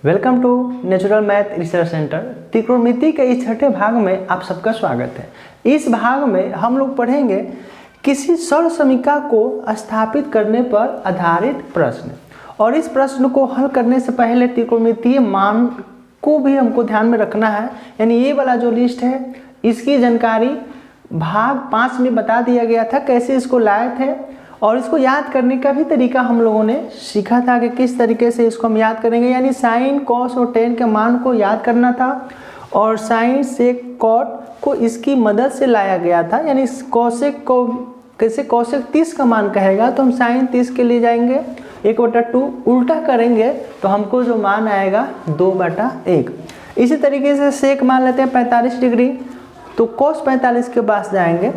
Welcome to natural math research centre. त्रिकोणमिति के इस छठे भाग में आप सबका स्वागत है। इस भाग में हम लोग पढ़ेंगे किसी सरल समीकरण को स्थापित करने पर आधारित प्रश्न, और इस प्रश्न को हल करने से पहले त्रिकोणमितीय मान को भी हमको ध्यान में रखना है। यानी ये वाला जो लिस्ट है इसकी जानकारी भाग 5 में बता दिया गया था, कैसे इसको लाए थे, और इसको याद करने का भी तरीका हम लोगों ने सीखा था कि किस तरीके से इसको हम याद करेंगे। यानी साइन, कॉस और टेन के मान को याद करना था, और साइन सेक कॉट को इसकी मदद से लाया गया था। यानी कॉसेक को कैसे कॉसेक 30 का मान कहेगा तो हम साइन 30 के लिए जाएंगे 1/2, उल्टा करेंगे तो हमको जो मान आएगा 2/1। इसी तरीके से सेक मान लेते हैं 45 डिग्री, तो कॉस 45 के पास जाएंगे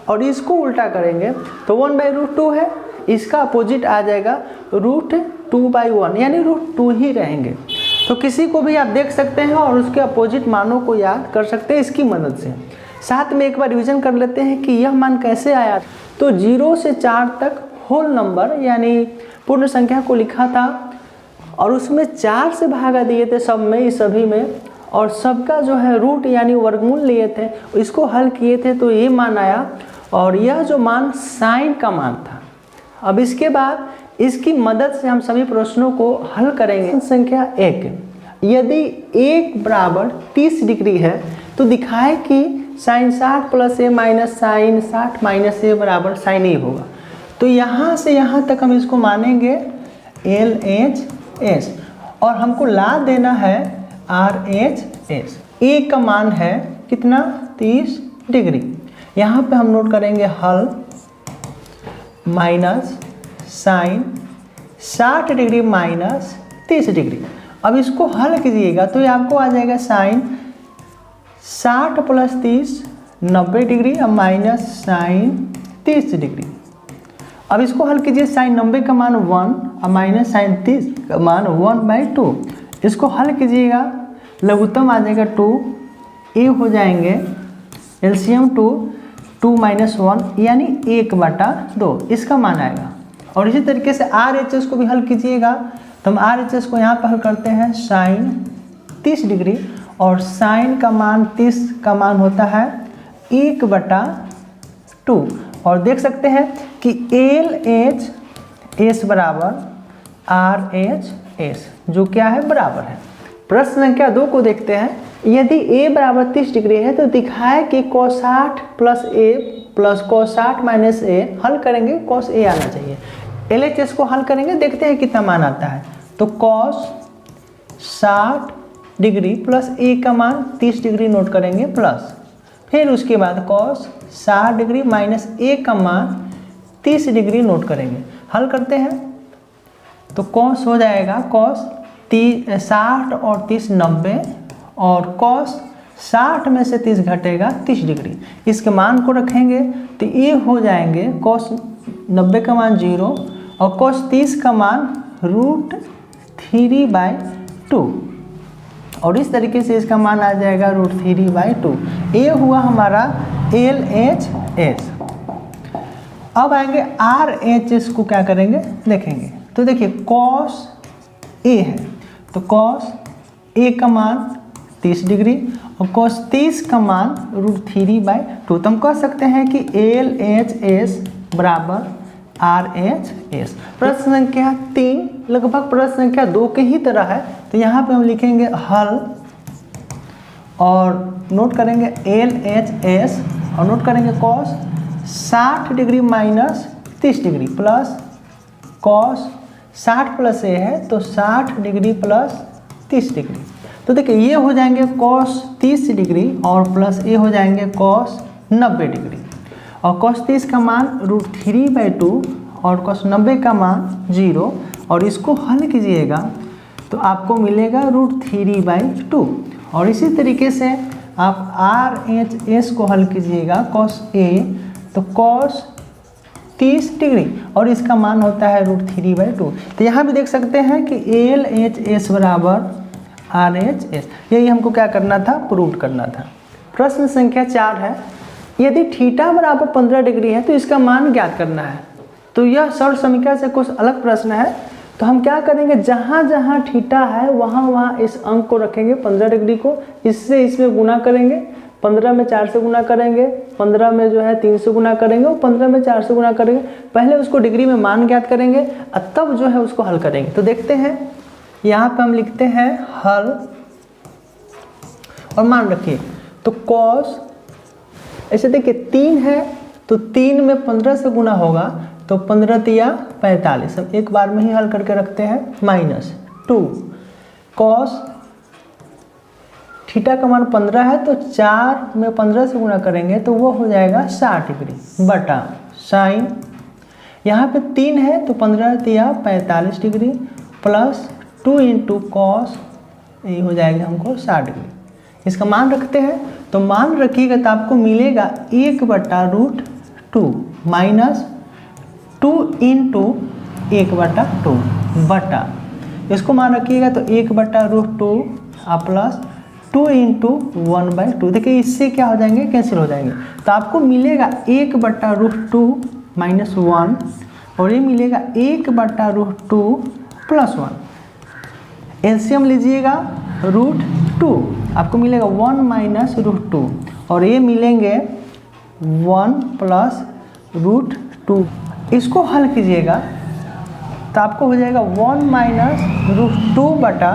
और इसको उल्टा करेंगे तो 1/√2 है, इसका अपोजिट आ जाएगा √2/1, यानी √2 ही रहेंगे। तो किसी को भी आप देख सकते हैं और उसके अपोजिट मानों को याद कर सकते हैं इसकी मदद से। साथ में एक बार रिवीजन कर लेते हैं कि यह मान कैसे आया। तो 0 से 4 तक होल नंबर यानी पूर्ण संख्या को लिखा था, और उसमें 4 से भागा दिए थे सब में, इस सभी में, और सबका जो है रूट यानी वर्गमूल लिए थे, इसको हल किए थे तो ये मान आया। और यह जो मान साइन का मान था। अब इसके बाद इसकी मदद से हम सभी प्रश्नों को हल करेंगे। संख्या 1, यदि 1 बराबर 30 डिग्री है तो दिखाए कि साइन 60 प्लस ए माइनस साइन 60 माइनस ए बराबर साइन ए होगा। तो यहाँ से यहाँ तक हम इसको मानेंगे LHS, और हमको ला देना है RHS। ए का मान है कितना, 30 डिग्री। यहाँ पे हम नोट करेंगे हल minus sine 60 degree minus 30 degree. अब इसको हल कीजिएगा तो ये आपको आ जाएगा साइन 60 प्लस 30 90 डिग्री, अब माइनस साइन 30 डिग्री। अब इसको हल कीजिए, साइन 90 का मान 1 और माइनस साइन 30 का मान 1/2। इसको हल कीजिएगा, लघुत्तम आ जाएगा 2, ए हो जाएंगे एलसीएम 2 माइनस 1 यानी 1/2, इसका मान आएगा। और इसी तरीके से RHS को भी हल कीजिएगा, तो हम RHS को यहाँ पर हल करते हैं साइन 30 डिग्री, और साइन का मान 30 का मान होता है 1/2। और देख सकते हैं कि LHS बराबर RHS, जो क्या है बराबर है। प्रश्न संख्या 2 को देखते हैं। यदि a बराबर 30 डिग्री है तो दिखाए कि cos 60 plus a plus cos 60 minus a, हल करेंगे cos a आना चाहिए। LHS को हल करेंगे, देखते हैं कितना मान आता है। तो cos 60 डिग्री प्लस a का मान 30 डिग्री नोट करेंगे प्लस, फिर उसके बाद cos 60 डिग्री माइनस a का मान 30 डिग्री नोट करेंगे। हल करते हैं तो cos हो जाएगा cos 60 और 30 90, और cos 60 में से 30 घटेगा 30 डिग्री। इसके मान को रखेंगे तो ये हो जाएंगे cos 90 का मान 0 और cos 30 का मान √3/2, और इस तरीके से इसका मान आ जाएगा √3/2। ये हुआ हमारा LHS। अब आएंगे RHS को क्या करेंगे देखेंगे। तो देखिए cos A है तो cos A का मान 30 डिग्री और cos 30 का मान √3/2। तो हम कह सकते हैं कि LHS बराबर RHS। प्रश्न संख्या 3 लगभग प्रश्न संख्या 2 के ही तरह है, तो यहाँ पे हम लिखेंगे हल और नोट करेंगे LHS, और नोट करेंगे cos 60 degree minus 30 degree plus cos 60 plus a है तो 60 डिग्री प्लस 30 डिग्री। तो देखिए ये हो जाएंगे cos 30 डिग्री और प्लस a हो जाएंगे cos 90 डिग्री, और cos 30 का मान √3/2 और cos 90 का मान 0, और इसको हल कीजिएगा तो आपको मिलेगा √3/2। और इसी तरीके से आप RHS को हल कीजिएगा cos a तो cos 30 डिग्री और इसका मान होता है √3/2। तो यहाँ भी देख सकते हैं कि LHS बराबर RHS। यही हमको क्या करना था, प्रूव करना था। प्रश्न संख्या 4 है, यदि थीटा बराबर 15 डिग्री है तो इसका मान ज्ञात करना है। तो यह सरल समीकरण से कुछ अलग प्रश्न है, तो हम क्या करेंगे, जहाँ जहाँ थीटा है वहाँ वहाँ इस अंक को रखेंगे 15 डिग्री को, इससे इसमें गुना करेंगे, 15 में 4 से गुना करेंगे, 15 में जो है 3 से गुना करेंगे और 15 में 4 से गुना करेंगे। पहले उसको डिग्री में मान ज्ञात करेंगे और तब जो है उसको हल करेंगे। तो देखते हैं, यहाँ पे हम लिखते हैं हल और मान रखिए। तो कॉस, ऐसे देखिए 3 है तो 3 में 15 से गुना होगा तो 15 तिया 45, हम एक बार में ही हल करके रखते हैं। -2 कॉस थीटा का मान 15 है तो 4 में 15 से गुना करेंगे तो वो हो जाएगा 60 डिग्री बटा साइन, यहाँ पे 3 है तो 15 तिया 45 डिग्री प्लस 2 इंटू कॉस, ये हो जाएगा हमको 60 डिग्री। इसका मान रखते हैं, तो मान रखिएगा तो आपको मिलेगा 1/√2 माइनस 2 इंटू 1/2 बटा, इसको मान रखिएगा तो 1/√2 प्लस 2 इंटू 1/2। देखिए इससे क्या हो जाएंगे, कैंसिल हो जाएंगे, तो आपको मिलेगा 1/√2 माइनस 1 और ये मिलेगा 1/√2 प्लस 1। एलसीएम लीजिएगा √2, आपको मिलेगा 1 माइनस √2 और ये मिलेंगे 1 प्लस √2। इसको हल कीजिएगा तो आपको हो जाएगा 1 माइनस √2 बटा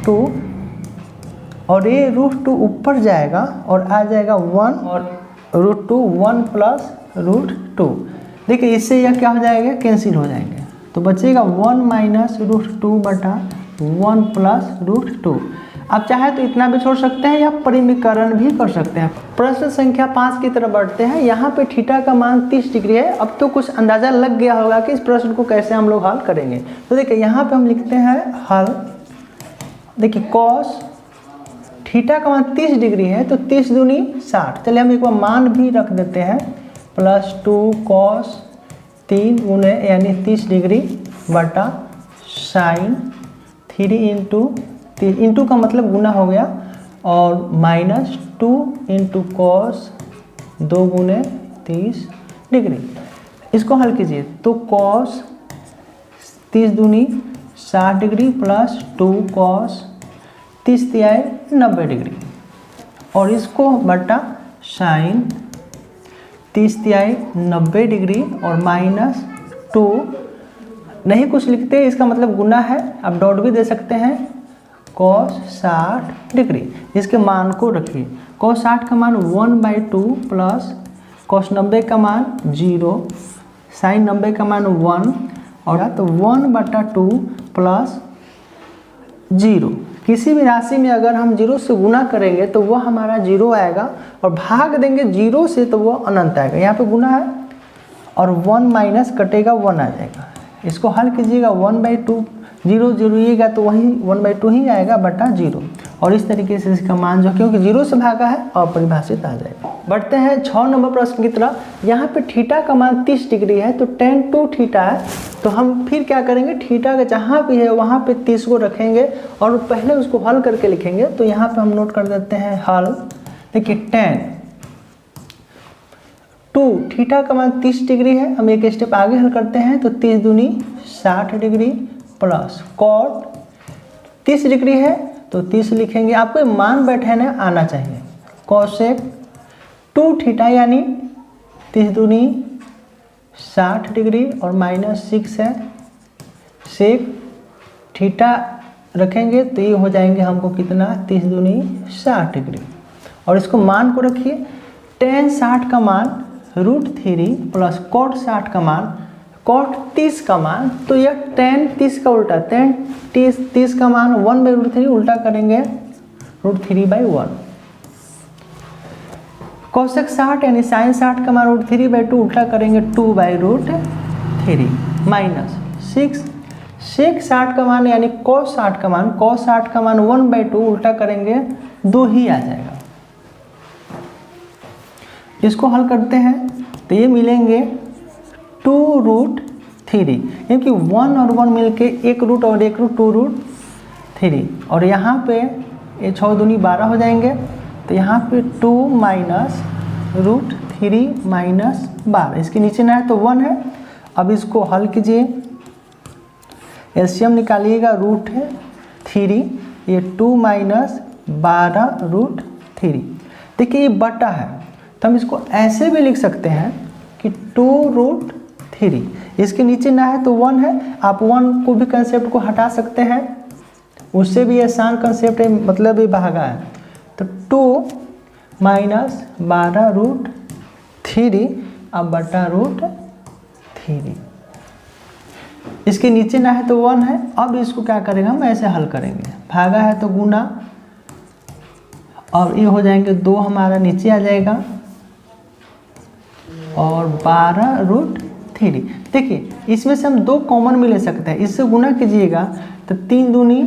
2 और ये √2 ऊपर जाएगा और आ जाएगा 1 और √2 1 प्लस √2। देखिए इससे यह क्या हो जाएगा, कैंसिल हो जाएंगे, तो बचेगा 1 माइनस √2 बटा 1 प्लस √2। आप चाहे तो इतना भी छोड़ सकते हैं या परिमीकरण भी कर सकते हैं। प्रश्न संख्या 5 की तरफ बढ़ते हैं। यहाँ पे थीटा का मान 30 डिग्री है। अब तो कुछ अंदाजा लग गया होगा कि इस प्रश्न को कैसे हम लोग हल करेंगे। तो देखिए यहाँ पे हम लिखते हैं हल। देखिए कॉस थीटा का मान 30 डिग्री है तो 30 दूनी 60। चलिए हम एक बार मान भी रख देते हैं, +2 कॉस 3 गुने यानी 30 डिग्री बटा साइन 3 इंटू का मतलब गुना हो गया और -2 इंटू कॉस 2 गुने 30 डिग्री। इसको हल कीजिए तो कॉस 30 दूनी 60 डिग्री प्लस 2 कॉस 30 तिहाई 90 डिग्री और इसको बटा साइन 30 तिहाई 90 डिग्री और -2 नहीं कुछ लिखते, इसका मतलब गुना है, आप डॉट भी दे सकते हैं। cos 60 डिग्री, इसके मान को रखिए। cos 60 का मान 1/2 प्लस cos 90 का मान 0, sin 90 का मान 1 और तो 1/2 प्लस 0। किसी भी राशि में अगर हम 0 से गुना करेंगे तो वह हमारा 0 आएगा और भाग देंगे 0 से तो वह अनंत आएगा। यहाँ पे गुना है और 1 माइनस कटेगा 1 आ जाएगा। इसको हल कीजिएगा 1/2 0 जोड़िएगा तो वही 1/2 ही आएगा बटा 0 और इस तरीके से इसका मान जो क्योंकि 0 से भागा है अपरिभाषित आ जाएगा। बढ़ते हैं 6 नंबर प्रश्न की तरफ। यहाँ पे थीटा का मान 30 डिग्री है तो tan 2 थीटा है, तो हम फिर क्या करेंगे, थीटा का जहाँ भी है वहाँ पे 30 को रखेंगे और पहले उसको हल करके लिखेंगे। तो यहाँ पे हम नोट कर देते हैं हल। देखिए tan 2 थीटा का मान 30 डिग्री है, हम एक स्टेप आगे हल करते हैं तो 30 दूनी 60 डिग्री प्लस कॉट 30 डिग्री है तो 30 लिखेंगे। आपको मान बैठाना आना चाहिए। कोसेक 2 थीटा यानी 30 दूनी 60 डिग्री और -6 है, सेक थीटा रखेंगे तो ये हो जाएंगे हमको कितना 30 दूनी 60 डिग्री और इसको मान को रखिए। tan 60 का मान √3 प्लस cot 60 का मान cot 30 का मान, तो यह tan 30 का उल्टा tan 30 का मान 1/√3 उल्टा करेंगे √3/1। cosec 60 यानी sin 60 का मान √3/2 उल्टा करेंगे 2/√3 माइनस 6 sec 60 का मान यानी cos 60 का मान 1/2 उल्टा करेंगे 2 ही आ जाएगा। इसको हल करते हैं तो ये मिलेंगे 2√3 क्योंकि 1 और 1 मिलके एक रूट और एक रूट 2√3 और यहाँ पे ये 6 दूनी 12 हो जाएंगे तो यहाँ पे 2 माइनस √3 माइनस 12, इसके नीचे ना है तो 1 है। अब इसको हल कीजिए। एलसीएम निकालिएगा रूट है 3, ये 2 माइनस 12 रूट 3। देखिए ये बटा है तो हम इसको ऐसे भी लिख सकते हैं कि 2 रूट 3। इसके नीचे ना है तो 1 है, आप 1 को भी कंसेप्ट को हटा सकते हैं, उससे भी आसान कंसेप्ट है, मतलब ये भागा है। तो 2 माइनस 12 रूट 3 अब बटा रूट 3। इसके नीचे ना है तो 1 है। अब इसको क्या करेंगे, हम ऐसे हल करेंगे, भागा है तो गुना, और ये हो जाएंगे 2 हमारा नीचे आ जाएगा और 12 रूट 3। देखिए इसमें से हम 2 कॉमन भी ले सकते हैं, इससे गुना कीजिएगा तो 3 दूनी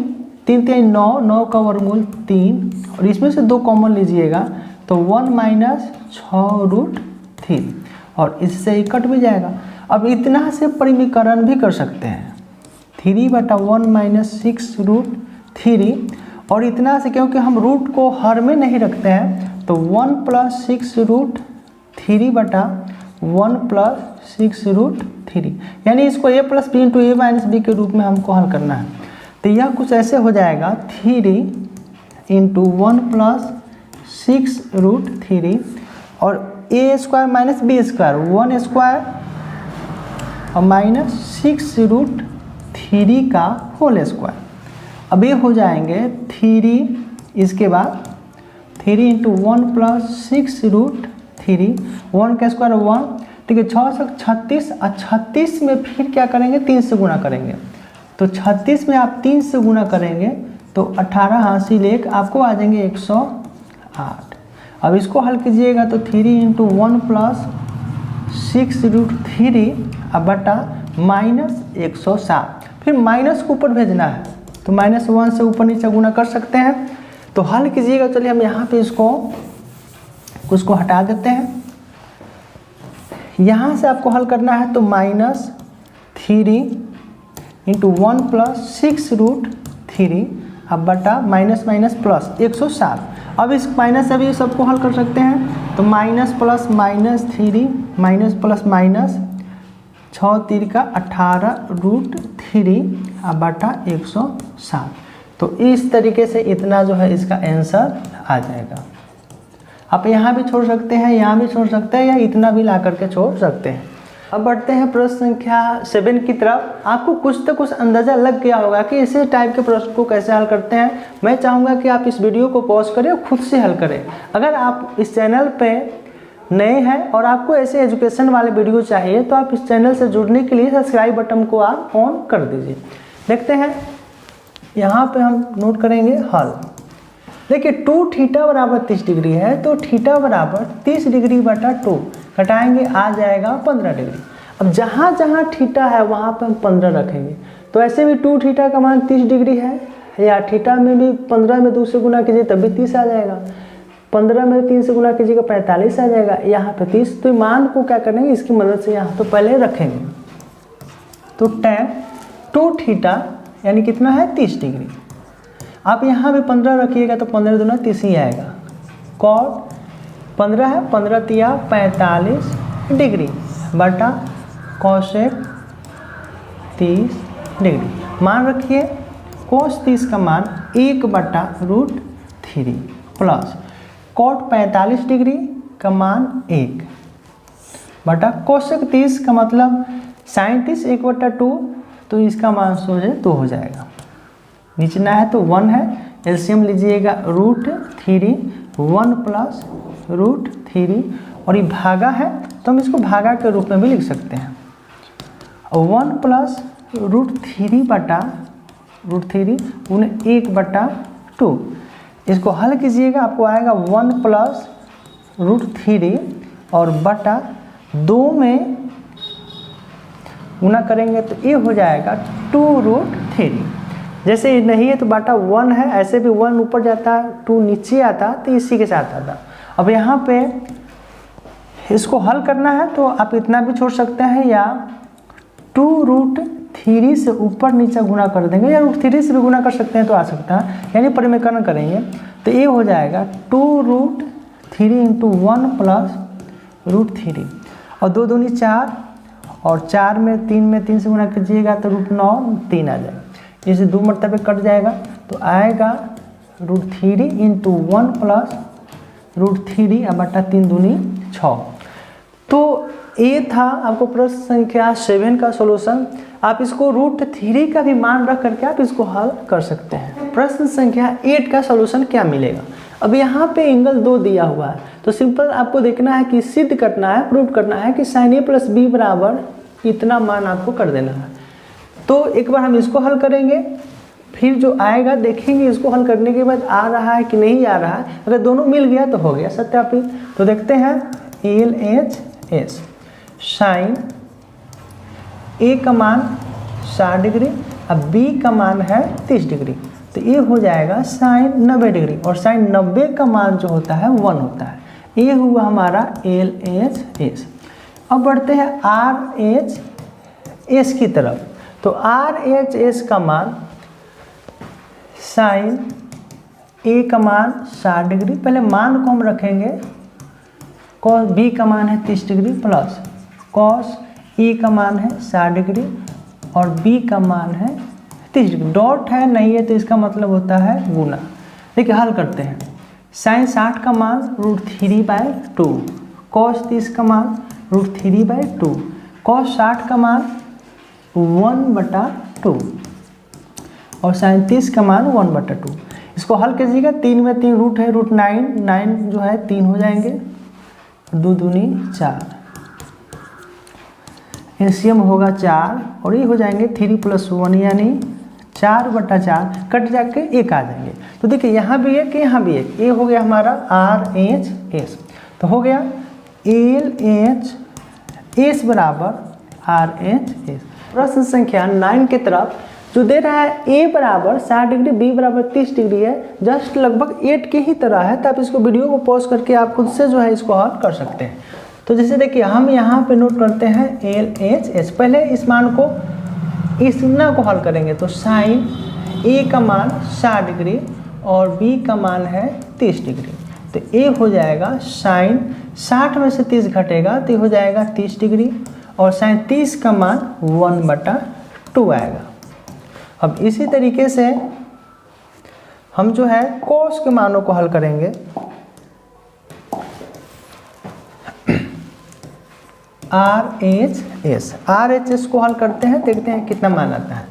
3 3 9, 9 का वर्गमूल 3, और इसमें से 2 कॉमन लीजिएगा तो 1 माइनस 6 रूट 3, और इससे ही कट भी जाएगा। अब इतना से परिमीकरण भी कर सकते हैं, 3 बटा 1 माइनस 6 रूट 3, और इतना से क्योंकि हम रूट को हर में नहीं रखते हैं तो 1 प्लस 6 रूट 3 बटा 1 प्लस 6 रूट 3, यानी इसको a plus B into A minus B के रूप में हमको हल करना है। तो यह कुछ ऐसे हो जाएगा 3 इंटू 1 प्लस 6 रूट 3 और a square minus B square 1 square और माइनस 6 रूट 3 का होल स्क्वायर। अब ये हो जाएंगे 3, इसके बाद 3 इंटू 1 प्लस 6 रूट 3, 1 का स्क्वायर 1, ठीक है, 6 36, और 36 में फिर क्या करेंगे 3 से गुना करेंगे, तो 36 में आप 3 से गुना करेंगे तो 18 हासिल 1 आपको आ जाएंगे 108। अब इसको हल कीजिएगा तो 3 इंटू 1 प्लस 6 रूट 3 अब बटा माइनस 107, फिर माइनस को ऊपर भेजना है तो -1 से ऊपर नीचे गुना कर सकते हैं। तो हल कीजिएगा, चलिए हम यहाँ पे उसको हटा देते हैं। यहाँ से आपको हल करना है तो -3 इंटू 1 प्लस 6 रूट 3 अब बटा माइनस माइनस प्लस 107। अब इस माइनस अभी सबको हल कर सकते हैं तो minus plus minus 3 minus plus minus 6 3 का 18 रूट 3 अब बटा 107। तो इस तरीके से इतना जो है इसका आंसर आ जाएगा। आप यहाँ भी छोड़ सकते हैं, यहाँ भी छोड़ सकते हैं, या इतना भी ला करके छोड़ सकते हैं। अब बढ़ते हैं प्रश्न संख्या 7 की तरफ। आपको कुछ तो कुछ अंदाज़ा लग गया होगा कि इसी टाइप के प्रश्न को कैसे हल करते हैं। मैं चाहूँगा कि आप इस वीडियो को पॉज करें और खुद से हल करें। अगर आप इस चैनल पे नए हैं और आपको ऐसे एजुकेशन वाले वीडियो चाहिए तो आप इस चैनल से जुड़ने के लिए सब्सक्राइब बटन को आप ऑन कर दीजिए। देखते हैं, यहाँ पे हम नोट करेंगे हल। देखिए 2 थीटा बराबर 30 डिग्री है तो थीटा बराबर 30 डिग्री बटा 2 घटाएंगे आ जाएगा 15 डिग्री। अब जहाँ जहाँ थीटा है वहाँ पे हम 15 रखेंगे, तो ऐसे भी 2 थीटा का मान 30 डिग्री है, या थीटा में भी 15 में 2 से गुना कीजिए तब भी 30 आ जाएगा, 15 में 3 से गुना कीजिएगा 45 आ जाएगा, यहाँ पे 30। तो मान को क्या करेंगे, इसकी मदद से यहाँ तो पहले रखेंगे। तो tan 2 थीटा यानी कितना है 30 डिग्री। आप यहाँ भी 15 रखिएगा तो 15 दूना 30 ही आएगा। cot 15 है, 15 तिया 45 डिग्री बटा cosec 30 डिग्री। मान रखिए cos 30 का मान 1 बटा रूट 3 प्लस cot 45 डिग्री का मान 1 बटा cosec 30 का मतलब sin 30 1 बटा 2, तो इसका मान सोचे 2 हो जाएगा। नीचे ना है तो 1 है, एलसीएम लीजिएगा रूट 3 1 प्लस रूट 3, और ये भागा है तो हम इसको भागा के रूप में भी लिख सकते हैं। 1 प्लस रूट 3 बटा रूट 3 उन्हें 1 बटा 2। इसको हल कीजिएगा, आपको आएगा 1 प्लस रूट 3 और बटा 2 में गुना करेंगे तो ये हो जाएगा 2 रूट 3। जैसे ये नहीं है तो बटा 1 है, ऐसे भी 1 ऊपर जाता है 2 नीचे आता तो इसी के साथ आता। अब यहाँ पे इसको हल करना है तो आप इतना भी छोड़ सकते हैं, या 2 रूट 3 से ऊपर नीचे गुना कर देंगे, या रूट 3 से भी गुना कर सकते हैं तो आ सकता है, यानी परिमेकरण करेंगे तो ये हो जाएगा 2 रूट 3 इंटू 1 प्लस रूट 3 और 2 दूनी 4 और 4 में 3 से गुना कीजिएगा तो √9 3 आ जाएगा। इसे 2 मरतबे कट जाएगा तो आएगा √3 इंटू 1 प्लस √3 अब बटा 3 दूनी 6। तो ये था आपको प्रश्न संख्या 7 का सॉल्यूशन। आप इसको √3 का भी मान रख करके आप इसको हल कर सकते हैं। प्रश्न संख्या 8 का सॉल्यूशन क्या मिलेगा। अब यहाँ पे एंगल 2 दिया हुआ है तो सिंपल आपको देखना है कि सिद्ध करना है, प्रूव करना है कि sin a + b बराबर इतना मान आपको कर देना है। तो एक बार हम इसको हल करेंगे, फिर जो आएगा देखेंगे इसको हल करने के बाद आ रहा है कि नहीं आ रहा है। अगर दोनों मिल गया तो हो गया सत्यापित। तो देखते हैं LHS sin a का मान 60 डिग्री, अब b का मान है 30 डिग्री, तो ये हो जाएगा sin 90 डिग्री और sin 90 का मान जो होता है 1 होता है। ये हुआ हमारा LHS। अब बढ़ते हैं RHS की तरफ। तो RHS का मान sin a का मान 60 डिग्री, पहले मान को हम रखेंगे cos b का मान है 30 डिग्री प्लस cos e का मान है 60 डिग्री और b का मान है 30 डिग्री। डॉट है नहीं है तो इसका मतलब होता है गुना। देखिए हल करते हैं। sin 60 का मान √3/2, cos 30 का मान √3/2, cos 60 का मान 1/2 और sin 30 का मान 1/2। इसको हल कीजिएगा, 3 में 3 रूट है √9, 9 जो है 3 हो जाएंगे, 2 दूनी 4, एलसीएम होगा 4 और ये हो जाएंगे 3 + 1 यानी 4/4, कट जाके 1 आ जाएंगे। तो देखिए यहाँ भी एक यहाँ भी एक, ये हो गया हमारा RHS। तो हो गया LHS बराबर RHS। प्रश्न संख्या 9 की तरफ जो दे रहा है a बराबर 60 डिग्री, b बराबर 30 डिग्री है, जस्ट लगभग 8 के ही तरह है। तो आप इसको वीडियो को पॉज करके आप खुद से जो है इसको हल कर सकते हैं। तो जैसे देखिए हम यहाँ पे नोट करते हैं LHS। पहले इस मान को इस ना को हल करेंगे तो sin a का मान 60 डिग्री और b का मान है 30 डिग्री। तो a हो जाएगा sin 60 में से 30 घटेगा तो हो जाएगा 30 डिग्री और sin 30 का मान 1/2 आएगा। अब इसी तरीके से हम जो है cos के मानों को हल करेंगे। RHS को हल करते हैं, देखते हैं कितना मान आता है।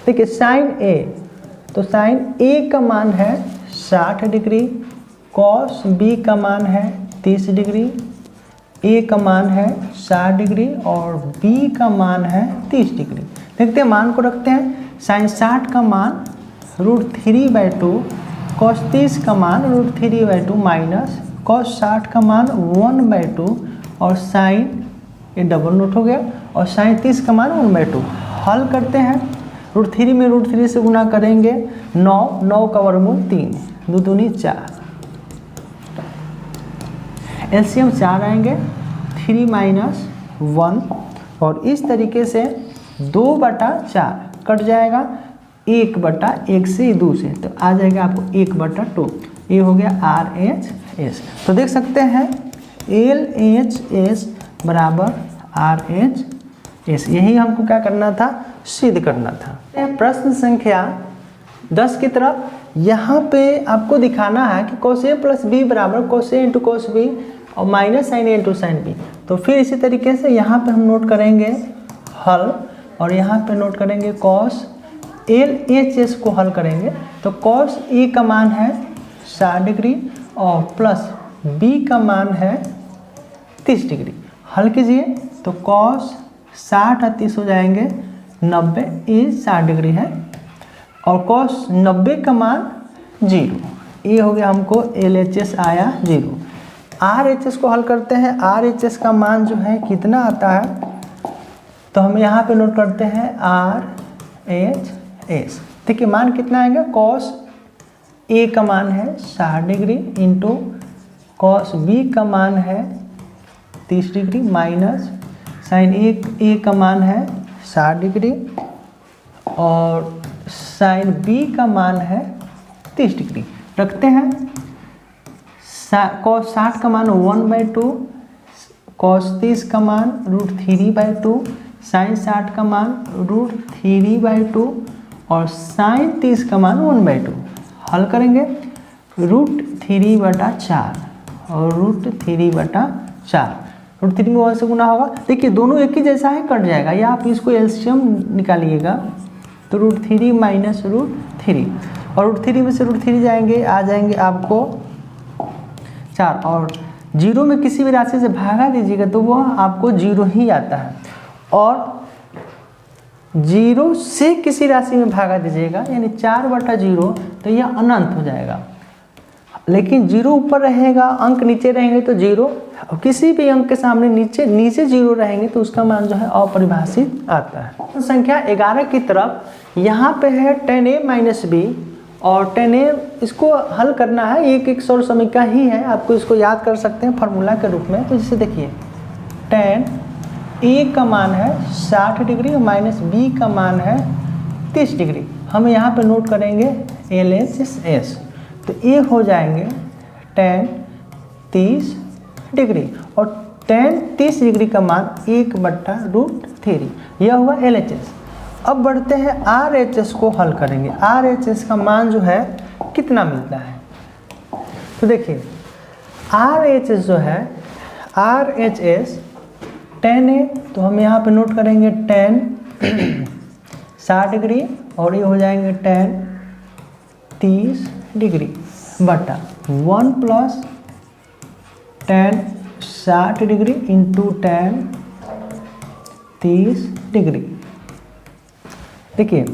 देखिए sin A, तो sin A का मान है 60 डिग्री, cos B का मान है 30 डिग्री, A का मान है 60 डिग्री और B का मान है 30 डिग्री। देखते हैं मान को रखते हैं। sin 60 का मान √3/2, cos 30 का मान √3/2 माइनस cos 60 का मान 1/2 और sin, ये डबल नोट हो गया, और sin 30 का मान 1/2। हल करते हैं, √3 में √3 से गुना करेंगे 9 का वर्गमूल 3, 2 दूनी 4, एलसीएम 4 आएंगे, 3 - 1 और इस तरीके से 2/4 कट जाएगा 1/1 से 2 से, तो आ जाएगा आपको 1/2। ये हो गया RHS। तो देख सकते हैं LHS बराबर RHS, यही हमको क्या करना था, सिद्ध करना था। प्रश्न संख्या 10 की तरफ यहाँ पे आपको दिखाना है कि cos A + B बराबर cos A × cos B और minus sin A × sin B। तो फिर इसी तरीके से यहाँ पे हम नोट करेंगे हल और यहाँ पे नोट करेंगे cos LHS को हल करेंगे। तो cos A का मान है 60 डिग्री और प्लस B का मान है 30 डिग्री। हल कीजिए तो cos 60 और 30 हो जाएंगे 90, ये 60 डिग्री है और cos 90 का मान 0, ये हो गया हमको LHS आया 0। RHS को हल करते हैं। RHS का मान जो है कितना आता है, तो हम यहाँ पे नोट करते हैं RHS। देखिए मान कितना आएगा, cos A का मान है 60 डिग्री इंटू cos B का मान है 30 डिग्री माइनस sin A का मान है 60 डिग्री और sin B का मान है 30 डिग्री। रखते हैं cos 60 का मान 1/2, cos30 का मान √3/2, sin 60 का मान √3/2 और sin 30 का मान 1/2। हल करेंगे √3/4 और √3/4, √3 में 1 से गुना होगा। देखिए दोनों एक ही जैसा है, कट जाएगा, या आप इसको एलसीएम निकालिएगा तो √3 माइनस √3 और √3 में से √3 जाएंगे, आ जाएंगे आपको 4 और 0 में किसी भी राशि से भागा दीजिएगा तो वो आपको 0 ही आता है, और 0 से किसी राशि में भागा दीजिएगा यानी 4/0 तो यह अनंत हो जाएगा। लेकिन 0 ऊपर रहेगा, अंक नीचे रहेंगे तो 0, और किसी भी अंक के सामने नीचे 0 रहेंगे तो उसका मान जो है अपरिभाषित आता है। तो संख्या 11 की तरफ यहाँ पे है tan a माइनस बी और tan a, इसको हल करना है, एक सौर समीकरण ही है, आपको इसको याद कर सकते हैं फार्मूला के रूप में। तो जैसे देखिए tan a का मान है 60 डिग्री और माइनस बी का मान है 30 डिग्री। हम यहाँ पे नोट करेंगे LHS, तो ये हो जाएंगे tan 30 डिग्री और tan 30 डिग्री का मान 1/√3, यह हुआ LHS। अब बढ़ते हैं RHS को हल करेंगे। RHS का मान जो है कितना मिलता है, तो देखिए RHS जो है RHS tan a, तो हम यहाँ पे नोट करेंगे tan 60 डिग्री और ये हो जाएंगे tan 30 डिग्री बटा 1 plus tan 60 degree into tan 30 degree. देखिए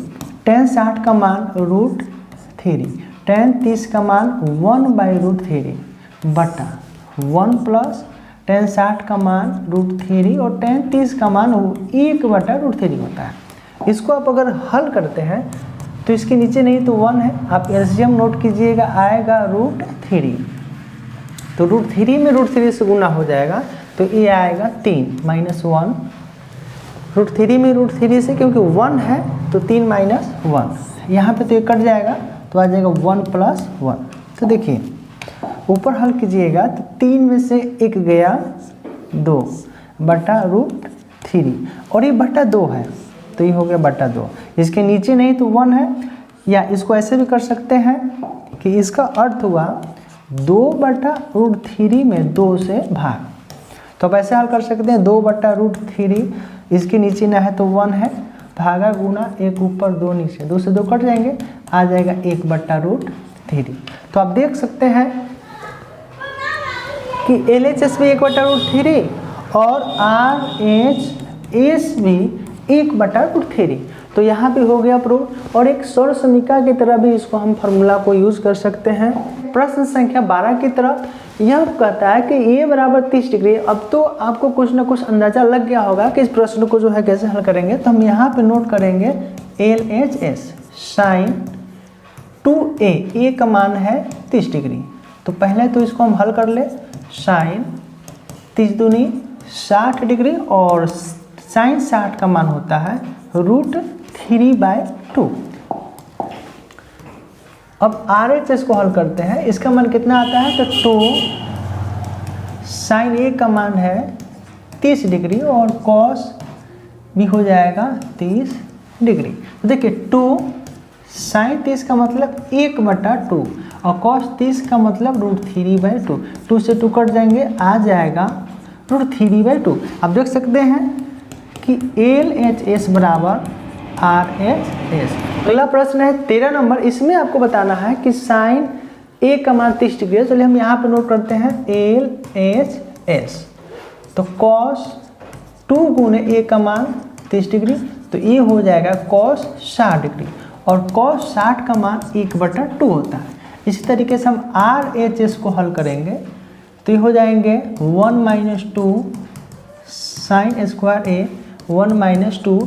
tan 60 का मान √3, tan 30 का मान 1/√3 बटा 1 प्लस tan 60 का मान √3 और tan 30 का मान 1/√3 होता है। इसको आप अगर हल करते हैं तो इसके नीचे नहीं तो 1 है, आप एलसीएम नोट कीजिएगा, आएगा √3, तो √3 में √3 से गुना हो जाएगा तो ये आएगा 3 माइनस 1, √3 में √3 से क्योंकि 1 है तो 3 माइनस 1, यहाँ पे तो ये कट जाएगा तो आ जाएगा 1 प्लस 1। तो देखिए ऊपर हल कीजिएगा तो 3 में से 1 गया 2 बटा √3 और ये बटा 2 है तो ये हो गया बटा 2, इसके नीचे नहीं तो 1 है, या इसको ऐसे भी कर सकते हैं कि इसका अर्थ हुआ 2/√3 में 2 से भाग, तो आप ऐसे हल कर सकते हैं 2/√3, इसके नीचे ना है तो 1 है, भागा गुना 1 ऊपर 2 नीचे, 2 से 2 कट जाएंगे, आ जाएगा 1/√3। तो आप देख सकते हैं कि LHS भी 1/√3 और RHS भी 1/√3, तो यहाँ पे हो गया प्रूफ। और एक सौर समीकरण की तरह भी इसको हम फार्मूला को यूज कर सकते हैं। प्रश्न संख्या 12 की तरफ यह कहता है कि a बराबर 30 डिग्री। अब तो आपको कुछ ना कुछ अंदाजा लग गया होगा कि इस प्रश्न को जो है कैसे हल करेंगे, तो हम यहाँ पे नोट करेंगे LHS sin 2a, a का मान है 30 डिग्री, तो पहले तो इसको हम हल कर ले, sin 30 दूनी 60 डिग्री और sin 60 का मान होता है √3/2। अब RHS को हल करते हैं, इसका मान कितना आता है तो 2 sin a का मान है 30 डिग्री और cos भी हो जाएगा 30 डिग्री। तो देखिए 2 sin 30 का मतलब 1/2 और cos 30 का मतलब √3/2, 2 से 2 कट जाएंगे, आ जाएगा √3/2। आप देख सकते हैं कि LHS बराबर RHS। अगला प्रश्न है 13 नंबर, इसमें आपको बताना है कि sin a का मान 30 डिग्री है। चलिए हम यहाँ पे नोट करते हैं LHS, तो cos 2 गुने a का मान 30 डिग्री, तो ये हो जाएगा cos 60 डिग्री और cos 60 का मान 1/2 होता है। इसी तरीके से हम RHS को हल करेंगे तो ये हो जाएंगे 1 - 2 sin स्क्वायर a, 1 - 2,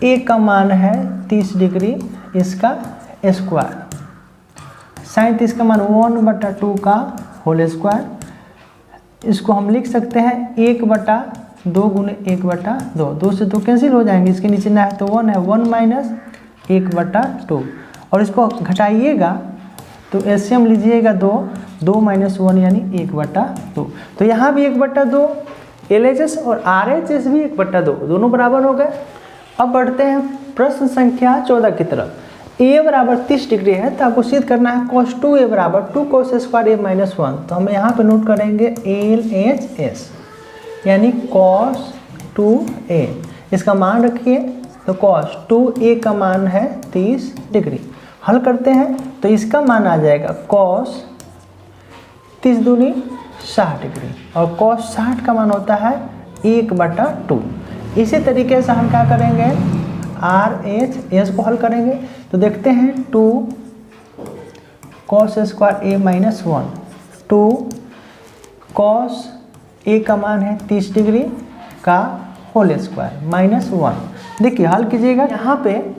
a का मान है 30 डिग्री, इसका स्क्वायर, sin 30 का मान 1/2 का होल स्क्वायर। इसको हम लिख सकते हैं 1/2 गुने 1/2, 2 से 2 कैंसिल हो जाएंगे, इसके नीचे ना है तो 1 है, 1 - 1/2 और इसको घटाइएगा तो LCM लीजिएगा 2 - 1 यानी 1/2, तो यहाँ भी 1/2 LHS और RHS भी 1/2, दोनों बराबर हो गए। अब बढ़ते हैं प्रश्न संख्या 14 की तरफ। a बराबर 30 डिग्री है तो आपको सिद्ध करना है cos 2a बराबर 2 cos स्क्वायर a माइनस 1। तो हम यहाँ पे नोट करेंगे LHS यानी cos 2a, इसका मान रखिए। तो cos 2a का मान है 30 डिग्री। हल करते हैं तो इसका मान आ जाएगा cos 30 दूनी 60 डिग्री और cos 60 का मान होता है 1/2। इसी तरीके से हम क्या करेंगे, RHS को हल करेंगे। तो देखते हैं 2 cos square a minus 1, 2 cos a का मान है 30 डिग्री का होल स्क्वायर माइनस 1। देखिए हल कीजिएगा, यहाँ पे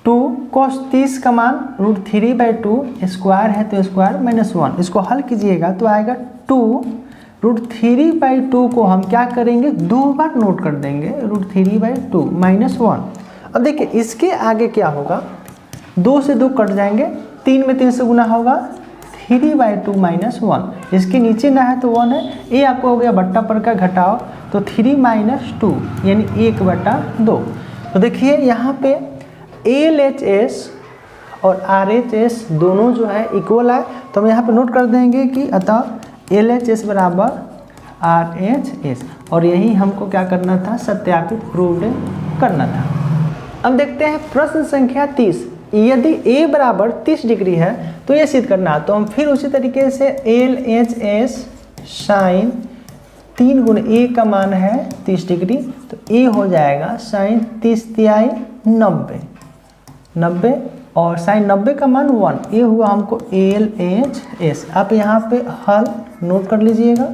2 cos 30 का मान √3/2 स्क्वायर है तो स्क्वायर माइनस 1, इसको हल कीजिएगा तो आएगा 2 √3/2 को हम क्या करेंगे, 2 बार नोट कर देंगे, √3/2 माइनस 1। अब देखिए इसके आगे क्या होगा, 2 से 2 कट जाएंगे, 3 में 3 से गुना होगा 3/2 माइनस 1। इसके नीचे ना है तो 1 है, ये आपको हो गया बट्टा पर का घटाओ तो 3 माइनस 2 यानी 1/2। तो देखिए यहाँ पे LHS और RHS दोनों जो है इक्वल है, तो हम यहाँ पे नोट कर देंगे कि अतः LHS बराबर RHS, और यही हमको क्या करना था, सत्यापित प्रूव्ड करना था। अब देखते हैं प्रश्न संख्या 30। यदि a बराबर 30 डिग्री है तो ये सिद्ध करना, तो हम फिर उसी तरीके से LHS साइन 3 गुण a का मान है 30 डिग्री, तो a हो जाएगा साइन 30 तिहाई 90 और साइन 90 का मान 1, ये हुआ हमको LHS। आप यहाँ पे हल नोट कर लीजिएगा।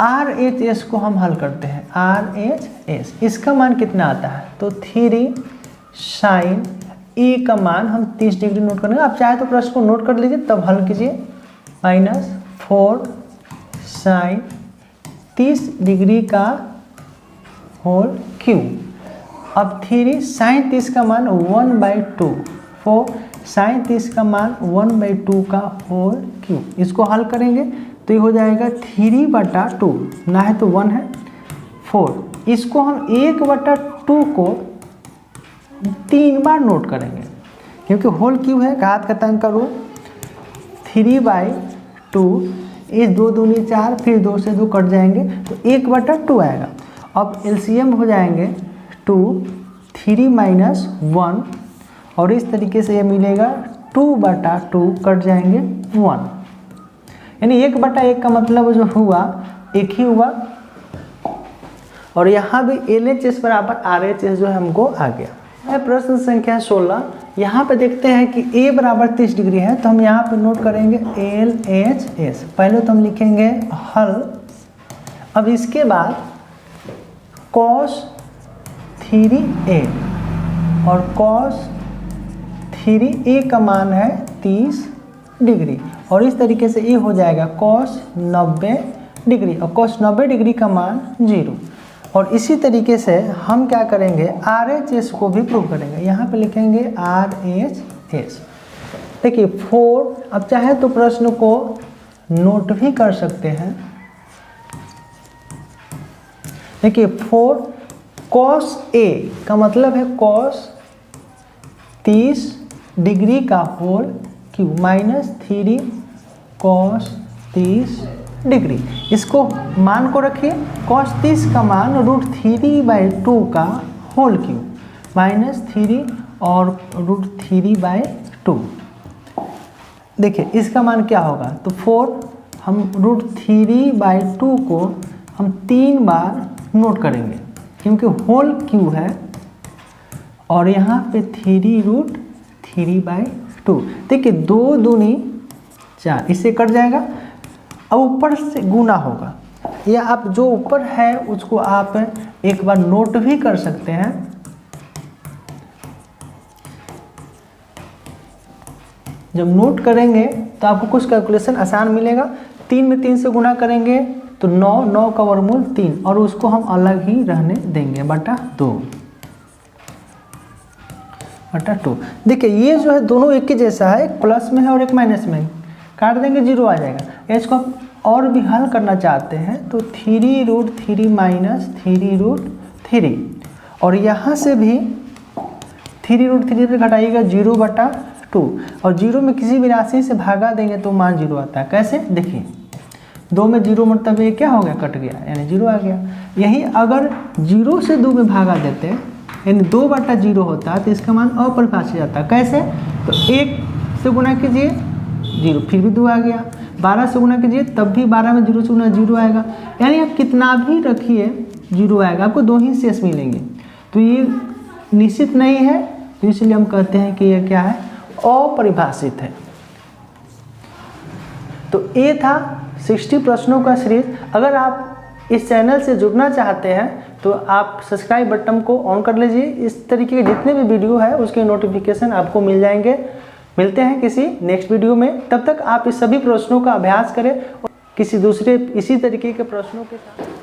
RHS को हम हल करते हैं, RHS इसका मान कितना आता है, तो 3 साइन a का मान हम 30 डिग्री नोट करेंगे। आप चाहे तो प्रश्न को नोट कर लीजिए तब हल कीजिए, माइनस 4 साइन 30 डिग्री का होल क्यूब। अब 3 साइन 30 का मान 1/2, 4 साइन 30 का मान 1/2 का होल क्यूब। इसको हल करेंगे तो ये हो जाएगा 3/2, ना है तो 1 है 4। इसको हम 1/2 को 3 बार नोट करेंगे क्योंकि होल क्यूब है, घात का तंग करो 3/2, इस 2 दूनी 4, फिर 2 से 2 कट जाएंगे तो 1/2 आएगा। अब एलसीएम हो जाएंगे 2, 3 माइनस 1 और इस तरीके से ये मिलेगा 2/2 कट जाएंगे 1, यानी 1/1 का मतलब जो हुआ एक ही हुआ। और यहाँ भी LHS बराबर RHS जो है हमको आ गया है। प्रश्न संख्या 16। यहाँ पे देखते हैं कि a बराबर 30 डिग्री है तो हम यहाँ पे नोट करेंगे LHS। पहले तो हम लिखेंगे हल, अब इसके बाद cos 3a और cos 3a का मान है 30 डिग्री और इस तरीके से ये हो जाएगा cos 90 डिग्री और cos 90 डिग्री का मान 0। और इसी तरीके से हम क्या करेंगे, RHS को भी प्रूव करेंगे। यहाँ पे लिखेंगे RHS। देखिए 4, अब चाहे तो प्रश्न को नोट भी कर सकते हैं। देखिए 4 cos A का मतलब है cos 30 डिग्री का whole cube minus 3 cos 30 degree. इसको मान को रखिए, cos 30 का मान √3/2 का होल क्यूब माइनस 3 और √3/2। देखिए इसका मान क्या होगा, तो 4 हम √3/2 को हम 3 बार नोट करेंगे क्योंकि होल क्यूब है और यहाँ पे 3√3/2। देखिए 2 दूनी 4, इससे कट जाएगा। अब ऊपर से गुना होगा, या आप जो ऊपर है उसको आप एक बार नोट भी कर सकते हैं। जब नोट करेंगे तो आपको कुछ कैलकुलेशन आसान मिलेगा। 3 में 3 से गुना करेंगे तो 9 का वर्गमूल 3 और उसको हम अलग ही रहने देंगे /2। देखिए ये जो है दोनों एक ही जैसा है, एक प्लस में है और एक माइनस में है, काट देंगे 0 आ जाएगा। इसको और भी हल करना चाहते हैं तो 3√3 माइनस 3√3 और यहाँ से भी 3√3 घटाइएगा 0/2 और 0 में किसी भी राशि से भागा देंगे तो मान 0 आता है। कैसे देखिए 2 में 0 मतलब ये क्या हो गया, कट गया यानी 0 आ गया। यही अगर 0 से 2 में भागा देते यानी 2/0 होता है तो इसका मान अपरिभाषित जाता है। कैसे, तो 1 से गुना कीजिए 0 फिर भी 2 आ गया, 12 से गुना कीजिए तब भी 12 में 0 से गुना 0 आएगा, यानी आप कितना भी रखिए 0 आएगा, आपको 2 ही शेष मिलेंगे। तो ये निश्चित नहीं है, तो इसलिए हम कहते हैं कि ये क्या है, अपरिभाषित है। तो ये था 60 प्रश्नों का सीरीज। अगर आप इस चैनल से जुड़ना चाहते हैं तो आप सब्सक्राइब बटन को ऑन कर लीजिए। इस तरीके के जितने भी वीडियो है उसके नोटिफिकेशन आपको मिल जाएंगे। मिलते हैं किसी नेक्स्ट वीडियो में, तब तक आप इस सभी प्रश्नों का अभ्यास करें और किसी दूसरे इसी तरीके के प्रश्नों के साथ